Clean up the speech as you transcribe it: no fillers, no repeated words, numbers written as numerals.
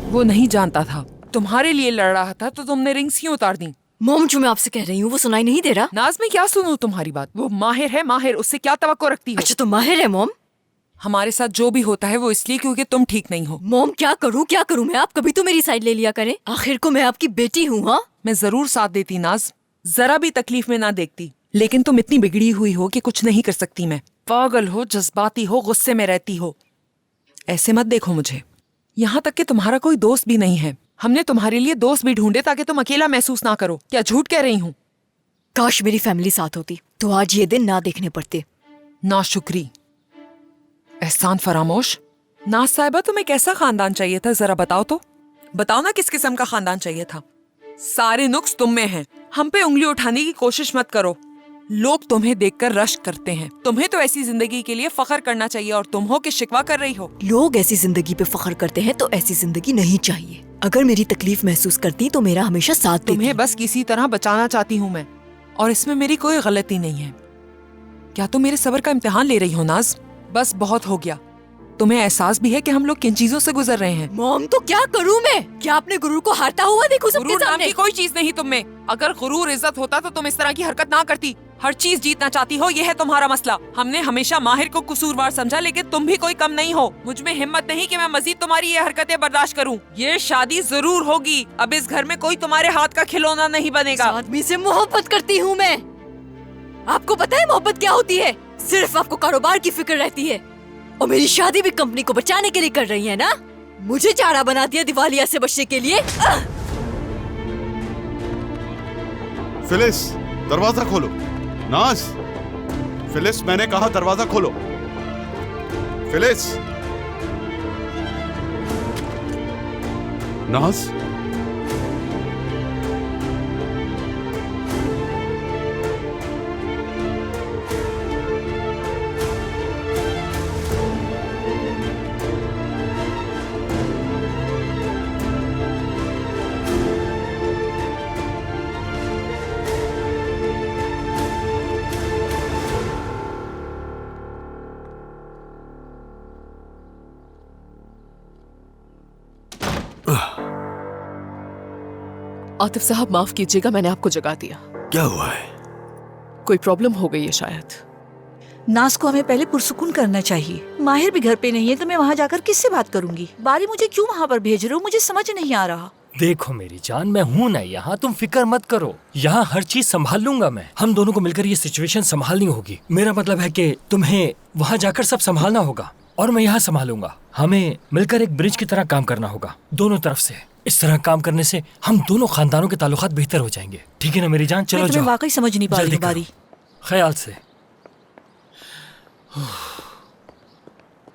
वो नहीं जानता था, तुम्हारे लिए लड़ रहा था तो तुमने रिंग्स क्यों उतार दी? मॉम, जो मैं आपसे कह रही हूँ वो सुनाई नहीं दे रहा। नाज, मैं क्या सुनूं तुम्हारी बात? वो माहिर है, माहिर, उससे क्या तवक्को रखती हो? अच्छा तो माहिर है मॉम। हमारे साथ जो भी होता है वो इसलिए क्योंकि तुम ठीक नहीं हो। मॉम क्या करूँ मैं? आप कभी तो मेरी साइड ले लिया करें, आखिर को मैं आपकी बेटी हूँ। हाँ, मैं जरूर साथ देती नाज, जरा भी तकलीफ में ना देखती, लेकिन तुम इतनी बिगड़ी हुई हो कि कुछ नहीं कर सकती। मैं पागल हो, जज्बाती हो, गुस्से में रहती हो। ऐसे मत देखो मुझे। यहाँ तक कि तुम्हारा कोई दोस्त भी नहीं है। हमने तुम्हारे लिए दोस्त भी ढूंढे ताकि तुम अकेला महसूस ना करो। क्या झूठ कह रही हूँ? काश मेरी फैमिली साथ होती तो आज ये दिन ना देखने पड़ते। नाशुक्री, एहसान फरामोश। नाज साहिबा, तुम्हें कैसा खानदान चाहिए था? जरा बताओ तो। बताओ ना, किस किस्म का खानदान चाहिए था? सारे नुक्स तुम में हैं। हम पे उंगली उठाने की कोशिश मत करो। लोग तुम्हें देखकर रश्क करते हैं। तुम्हें तो ऐसी जिंदगी के लिए फख्र करना चाहिए और तुम हो कि शिकवा कर रही हो। लोग ऐसी जिंदगी पे फख्र करते हैं तो ऐसी जिंदगी नहीं चाहिए। अगर मेरी तकलीफ महसूस करती तो मेरा हमेशा साथ देती। तुम्हें बस किसी तरह बचाना चाहती हूँ मैं, और इसमें मेरी कोई गलती नहीं है। क्या तुम मेरे सब्र का इम्तिहान ले रही हो नाज? बस बहुत हो गया। तुम्हें एहसास भी है कि हम लोग किन चीजों से गुजर रहे हैं? मॉम, तो क्या करूँ मैं? क्या अपने गुरूर को हारता हुआ देखूं सबके गुरूर नाम सामने? की कोई चीज नहीं तुम में। अगर गुरूर इज्जत होता तो तुम इस तरह की हरकत ना करती। हर चीज जीतना चाहती हो, यह है तुम्हारा मसला। हमने हमेशा माहिर को कसूरवार समझा, लेकिन तुम भी कोई कम नहीं हो। मुझ में हिम्मत नहीं कि मैं मजीद तुम्हारी ये हरकतें बर्दाश्त करूं। ये शादी जरूर होगी। अब इस घर में कोई तुम्हारे हाथ का खिलौना नहीं बनेगा। इस आदमी से मोहब्बत करती हूँ मैं। आपको पता है मोहब्बत क्या होती है? सिर्फ आपको कारोबार की फिक्र रहती है, और मेरी शादी भी कंपनी को बचाने के लिए कर रही है ना? मुझे चारा बना दिया दिवालिया से बचने के लिए। फिलिस, दरवाजा खोलो। नाज, फिलिस, मैंने कहा दरवाजा खोलो। फिलिस, नाज, आतिफ साहब, माफ कीजिएगा, मैंने आपको जगा दिया। क्या हुआ है? कोई प्रॉब्लम हो गई है शायद। नाज को हमें पहले पुरसुकून करना चाहिए। माहिर भी घर पे नहीं है तो मैं वहाँ जाकर किससे बात करूंगी? बारी मुझे क्यों वहाँ पर भेज रहे हो? मुझे समझ नहीं आ रहा। देखो मेरी जान, मैं हूँ ना यहाँ, तुम फिक्र मत करो। यहाँ हर चीज संभाल लूंगा मैं। हम दोनों को मिलकर ये सिचुएशन संभालनी होगी। मेरा मतलब है कि तुम्हें वहाँ जाकर सब संभालना होगा और मैं यहाँ संभालूंगा। हमें मिलकर एक ब्रिज की तरह काम करना होगा दोनों तरफ से। इस तरह काम करने से हम दोनों खानदानों के ताल्लुकात बेहतर हो जाएंगे। ठीक है ना मेरी जान? चलो मैं तुम्हें जाओ। वाकई समझ नहीं पा रही जल्दी हूँ बारी। करो, ख्याल से।